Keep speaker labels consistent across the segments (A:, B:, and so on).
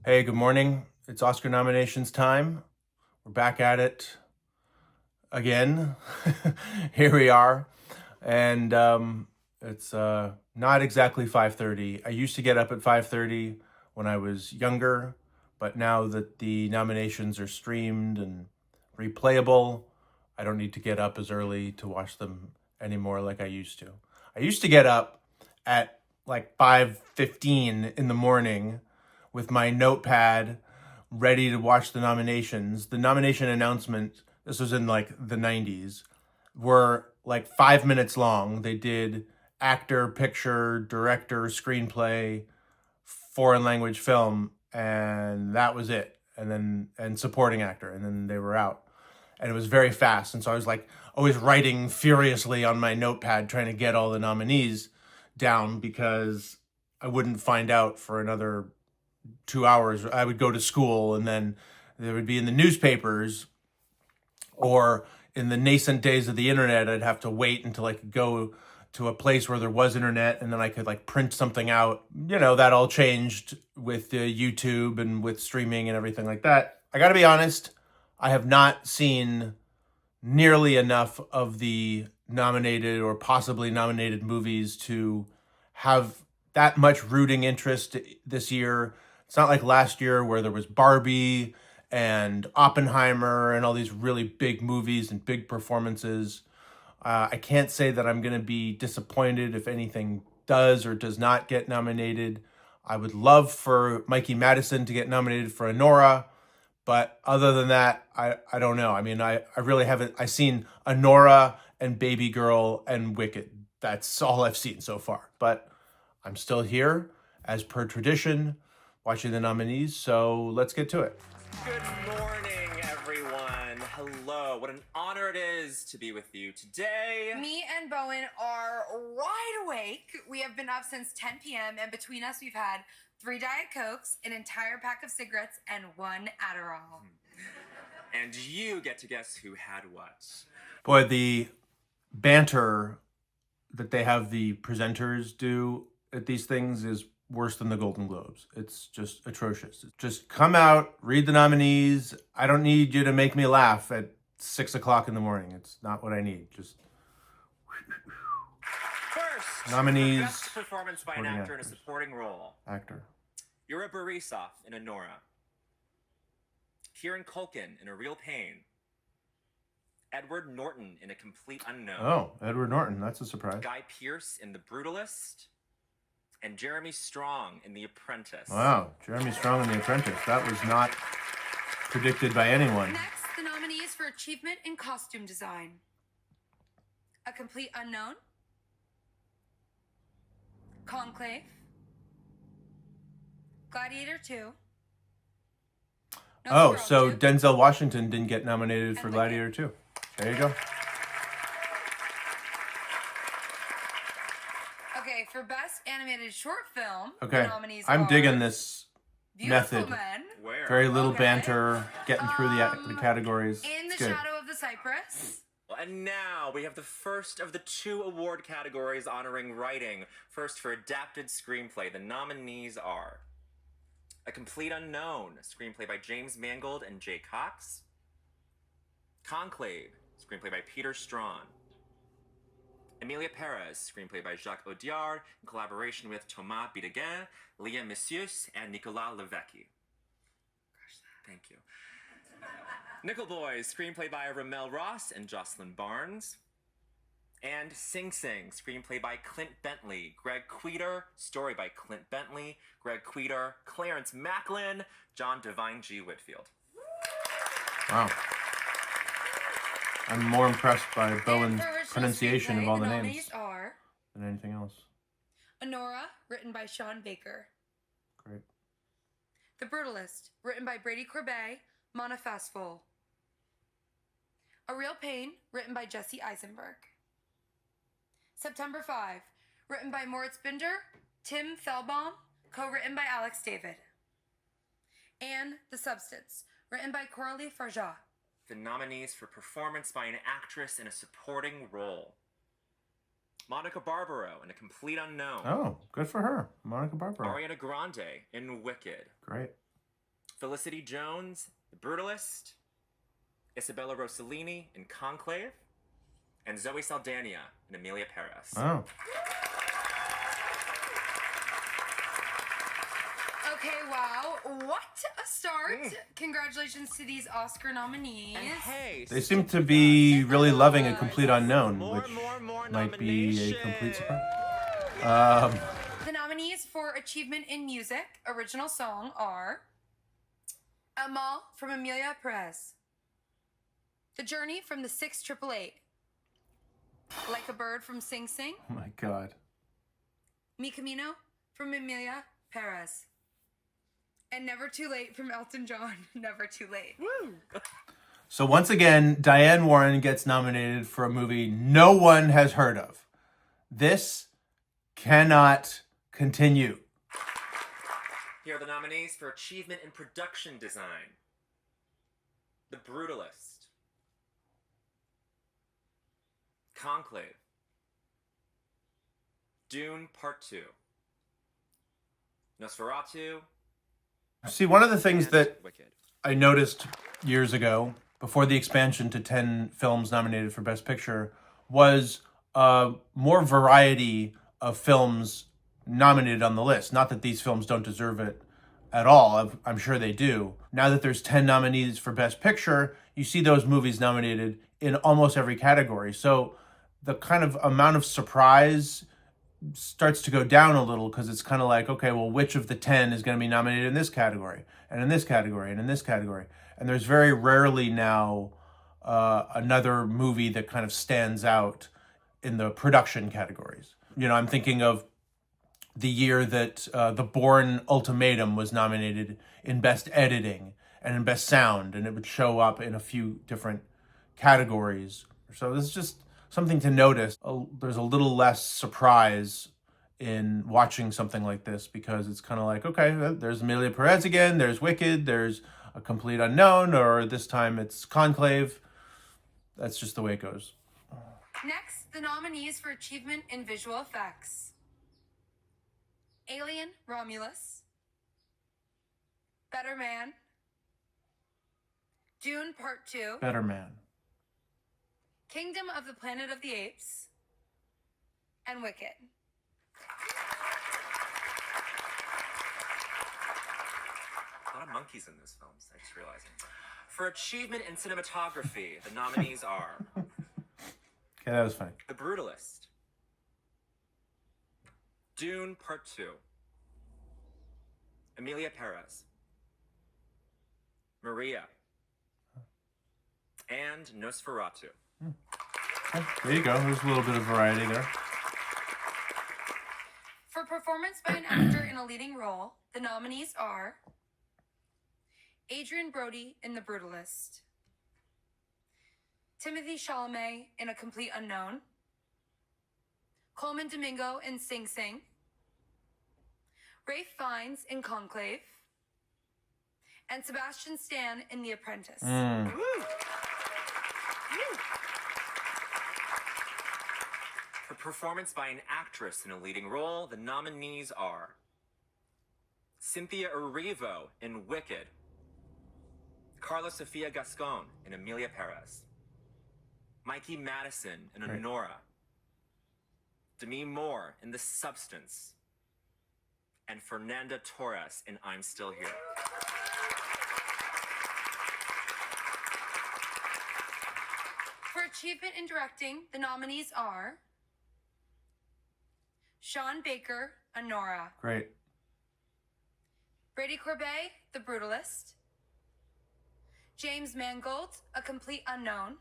A: Hey, good morning. It's Oscar nominations time. We're back at it again. Here we are. And it's not exactly 5:30. I used to get up at 5:30 when I was younger, but now that the nominations are streamed and replayable, I don't need to get up as early to watch them anymore like I used to. I used to get up at like 5:15 in the morning with my notepad ready to watch the nominations. The nomination announcement, this was in like the 90s, were like 5 minutes long. They did actor, picture, director, screenplay, foreign language film, and that was it. And supporting actor, and then they were out. And it was very fast. And so I was like always writing furiously on my notepad trying to get all the nominees down because I wouldn't find out for another 2 hours. I would go to school and then there would be in the newspapers, or in the nascent days of the internet, I'd have to wait until I could go to a place where there was internet and then I could like print something out. That all changed with YouTube and with streaming and everything like that. I got to be honest, I have not seen nearly enough of the nominated or possibly nominated movies to have that much rooting interest this year. It's not like last year where there was Barbie and Oppenheimer and all these really big movies and big performances. I can't say that I'm going to be disappointed if anything does or does not get nominated. I would love for Mikey Madison to get nominated for Anora, but other than that, I don't know. I mean, I really haven't. I've seen Anora and Baby Girl and Wicked. That's all I've seen so far. But I'm still here, as per tradition, watching the nominees. So let's get to it.
B: Good morning, everyone. Hello. What an honor it is to be with you today.
C: Me and Bowen are wide awake. We have been up since 10 p.m. and between us we've had 3 Diet Cokes, an entire pack of cigarettes, and 1 Adderall.
B: And you get to guess who had what.
A: Boy, the banter that they have the presenters do at these things is worse than the Golden Globes. It's just atrocious. Just come out, read the nominees. I don't need you to make me laugh at 6 o'clock in the morning. It's not what I need. Just
B: First,
A: nominees.
B: Best performance by an actor in a supporting role.
A: Actor.
B: Yura Borisov in Anora. Kieran Culkin in A Real Pain. Edward Norton in A Complete Unknown.
A: Oh, Edward Norton. That's a surprise.
B: Guy Pearce in The Brutalist. And Jeremy Strong in The Apprentice.
A: Wow, Jeremy Strong in The Apprentice. That was not predicted by anyone.
C: Next, the nominees for Achievement in Costume Design. A Complete Unknown. Conclave. Gladiator 2.
A: Oh, so
C: Nosferatu,
A: Denzel Washington didn't get nominated for
C: And
A: Gladiator 2. There you go.
C: Okay, for Best Animated Short Film,
A: Okay,
C: the nominees
A: I'm
C: are
A: digging this
C: Beautiful
A: method.
C: Men,
B: Where?
A: Very little
C: Okay.
A: banter, getting through the categories.
C: In the
A: It's good.
C: Shadow of the Cypress,
B: And now we have the first of the 2 award categories honoring writing. First, for adapted screenplay, the nominees are A Complete Unknown, a screenplay by James Mangold and Jay Cox. Conclave, screenplay by Peter Strawn. Emilia Perez, screenplay by Jacques Audiard, in collaboration with Thomas Bidegain, Leah Messius, and Nicolas Levesque. Thank you. Nickel Boys, screenplay by Ramel Ross and Jocelyn Barnes. And Sing Sing, screenplay by Clint Bentley, Greg Queter, story by Clint Bentley, Greg Queter, Clarence Macklin, John Devine G. Whitfield.
A: Wow. I'm more impressed by
C: and
A: Bowen's
C: for Original
A: pronunciation of
C: Screenplay,
A: all the
C: the
A: names
C: nominees are
A: than anything else.
C: Anora, written by Sean Baker.
A: Great.
C: The Brutalist, written by Brady Corbet, Mona Fastful. A Real Pain, written by Jesse Eisenberg. September 5, written by Moritz Binder, Tim Fellbaum, co-written by Alex David. And The Substance, written by Coralie Farjat.
B: The nominees for performance by an actress in a supporting role. Monica Barbaro in A Complete Unknown.
A: Oh, good for her. Monica Barbaro.
B: Ariana Grande in Wicked.
A: Great.
B: Felicity Jones, The Brutalist, Isabella Rossellini in Conclave, and Zoe Saldana in Amelia Paris.
A: Oh.
C: Okay, wow. What a start. Congratulations to these Oscar nominees.
B: And hey,
A: They seem to be really loving A Complete Unknown, which might be a complete surprise.
C: The nominees for Achievement in Music, Original Song are Amal from Amelia Perez, The Journey from the 6888, Like a Bird from Sing Sing,
A: Oh my God.
C: Mi Camino from Amelia Perez, and Never Too Late from Elton John. Never Too Late.
B: Woo!
A: So once again, Diane Warren gets nominated for a movie no one has heard of. This cannot continue.
B: Here are the nominees for Achievement in Production Design. The Brutalist, Conclave, Dune Part 2, Nosferatu,
A: See, one of the things
B: and
A: that
B: Wicked.
A: I noticed years ago, before the expansion to 10 films nominated for Best Picture, was more variety of films nominated on the list. Not that these films don't deserve it at all. I'm sure they do. Now that there's 10 nominees for Best Picture, you see those movies nominated in almost every category. So the kind of amount of surprise starts to go down a little, because it's kind of like, okay, well, which of the 10 is going to be nominated in this category, and in this category, and in this category? And there's very rarely now another movie that kind of stands out in the production categories. You know, I'm thinking of the year that The Bourne Ultimatum was nominated in Best Editing and in Best Sound, and it would show up in a few different categories. So this is just something to notice. There's a little less surprise in watching something like this, because it's kind of like, okay, there's Amelia Perez again, there's Wicked, there's A Complete Unknown, or this time it's Conclave. That's just the way it goes.
C: Next, the nominees for Achievement in Visual Effects: Alien Romulus, Better Man, Dune Part 2,
A: Better Man.
C: Kingdom of the Planet of the Apes, and Wicked.
B: A lot of monkeys in this film, I just realizing. For Achievement in Cinematography, the nominees are
A: Okay, that was funny.
B: The Brutalist, Dune Part 2, Amelia Perez, Maria, and Nosferatu.
A: Okay, there you go. There's a little bit of variety there.
C: For performance by an actor in a leading role, the nominees are Adrian Brody in The Brutalist, Timothy Chalamet in A Complete Unknown, Coleman Domingo in Sing Sing, Ralph Fiennes in Conclave, and Sebastian Stan in The Apprentice.
B: For performance by an actress in a leading role, the nominees are Cynthia Erivo in Wicked, Carla Sofia Gascon in Amelia Perez, Mikey Madison in Honora, Demi Moore in The Substance, and Fernanda Torres in I'm Still Here.
C: For achievement in directing, the nominees are Sean Baker, Honora,
A: Great.
C: Brady Corbet, The Brutalist, James Mangold, A Complete Unknown,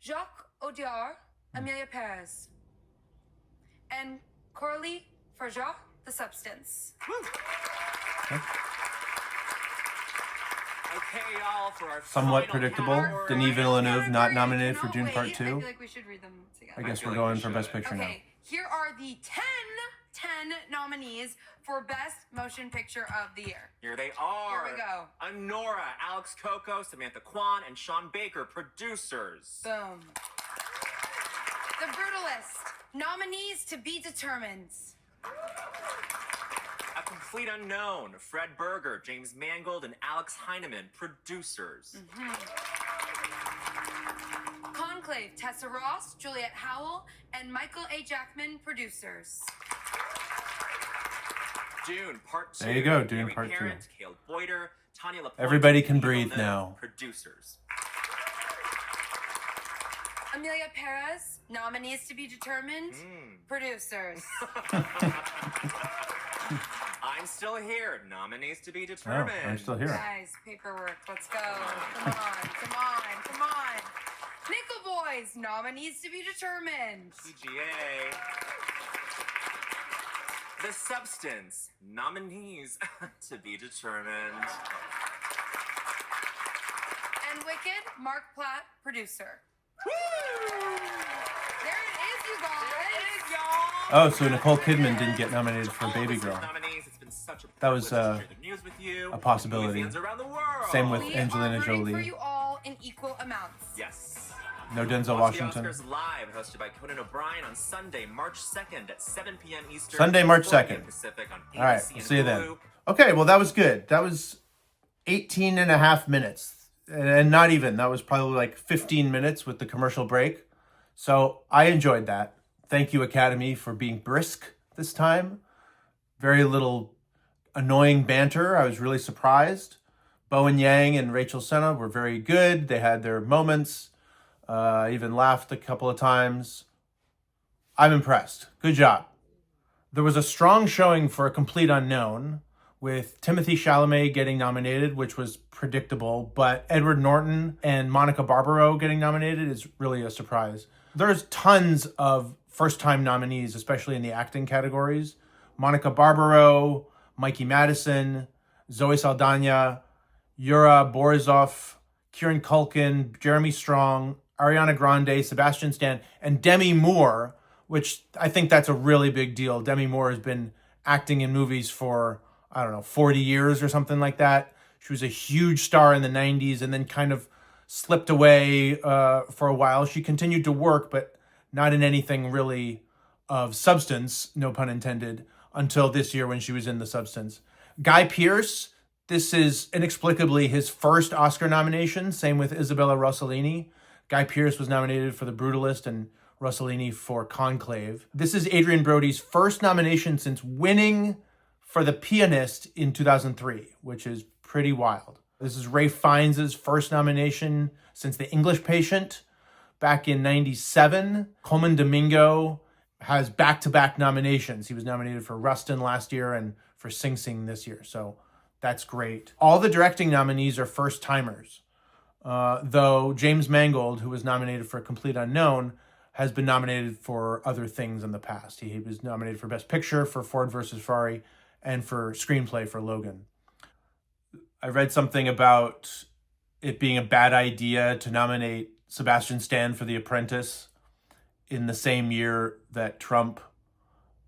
C: Jacques Audiard, Amelia Perez, and Coralie Farjat, The Substance.
B: Okay, y'all, for our
A: Somewhat
B: final
A: predictable.
B: category.
A: Denis Villeneuve not nominated for
C: Cannot
A: Dune Part
C: wait.
A: 2.
C: I feel like we should read them together.
A: I guess
B: feel
A: we're
B: like
A: going
B: we
A: for Best
B: should.
A: Picture now.
C: Okay, here are the 10 nominees for Best Motion Picture of the Year.
B: Here they are.
C: Here we go.
B: Honora, Alex Coco, Samantha Kwan, and Sean Baker, producers.
C: Boom. The Brutalist. Nominees to be determined.
B: A Complete Complete Unknown, Fred Berger, James Mangold, and Alex Heineman, producers.
C: Conclave, Tessa Ross, Juliette Howell, and Michael A. Jackman, producers.
B: Dune Part 2.
A: There you go, Dune
B: Mary
A: Part 2.
B: Parent, Caleb Boyder, Tanya LaPointe,
A: Everybody can
B: and
A: breathe
B: Villeneuve,
A: now.
B: Producers.
C: Amelia Perez, nominees to be determined, producers.
B: I'm Still Here, nominees to be determined.
A: Oh, I'm still here.
C: Guys, paperwork, let's go. Come on. Nickel Boys, nominees to be determined.
B: PGA. The Substance, nominees to be determined.
C: And Wicked, Mark Platt, producer. There it is, you guys.
A: Oh, so Nicole Kidman didn't get nominated for Baby Girl. That was a possibility. Same with
C: We
A: Angelina
C: are rooting for
A: Jolie.
C: you all in equal amounts.
B: Yes.
A: No Denzel
B: Watch
A: Washington.
B: The Oscars live, hosted by Conan O'Brien on Sunday, March 2nd at 7 p.m. Eastern.
A: Sunday, March
B: 4
A: 2nd.
B: p.m. Pacific on ABC
A: All right, we'll
B: and
A: see you then.
B: Hulu.
A: Okay, well, that was good. That was 18 and a half minutes. And not even. That was probably like 15 minutes with the commercial break. So I enjoyed that. Thank you, Academy, for being brisk this time. Very little annoying banter. I was really surprised. Bowen Yang and Rachel Senna were very good. They had their moments. I even laughed a couple of times. I'm impressed. Good job. There was a strong showing for A Complete Unknown, with Timothée Chalamet getting nominated, which was predictable, but Edward Norton and Monica Barbaro getting nominated is really a surprise. There's tons of first-time nominees, especially in the acting categories. Monica Barbaro, Mikey Madison, Zoe Saldana, Yura Borisov, Kieran Culkin, Jeremy Strong, Ariana Grande, Sebastian Stan, and Demi Moore, which I think that's a really big deal. Demi Moore has been acting in movies for, 40 years or something like that. She was a huge star in the 90s and then kind of slipped away for a while. She continued to work, but not in anything really of substance, no pun intended, until this year when she was in The Substance. Guy Pearce, this is inexplicably his first Oscar nomination. Same with Isabella Rossellini. Guy Pearce was nominated for The Brutalist and Rossellini for Conclave. This is Adrian Brody's first nomination since winning for The Pianist in 2003, which is pretty wild. This is Ralph Fiennes' first nomination since The English Patient back in 97. Coleman Domingo has back-to-back nominations. He was nominated for Rustin last year and for Sing Sing this year, so that's great. All the directing nominees are first-timers. Though James Mangold, who was nominated for A Complete Unknown, has been nominated for other things in the past. He was nominated for Best Picture for Ford vs. Ferrari and for Screenplay for Logan. I read something about it being a bad idea to nominate Sebastian Stan for The Apprentice in the same year that Trump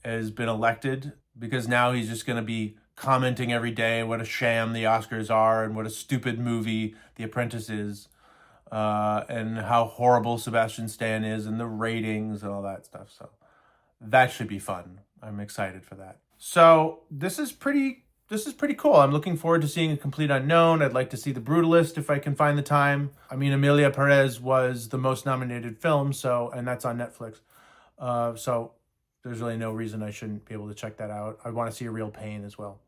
A: has been elected, because now he's just going to be commenting every day what a sham the Oscars are and what a stupid movie The Apprentice is, and how horrible Sebastian Stan is and the ratings and all that stuff. So that should be fun. I'm excited for that. So this is pretty cool. I'm looking forward to seeing A Complete Unknown. I'd like to see The Brutalist if I can find the time. I mean, Amelia Perez was the most nominated film, and that's on Netflix. So there's really no reason I shouldn't be able to check that out. I want to see A Real Pain as well.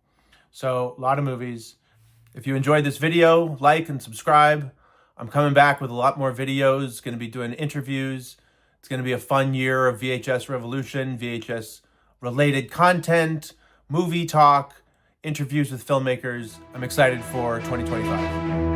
A: So a lot of movies. If you enjoyed this video, like and subscribe. I'm coming back with a lot more videos. Going to be doing interviews. It's going to be a fun year of VHS revolution, VHS related content, movie talk, interviews with filmmakers. I'm excited for 2025.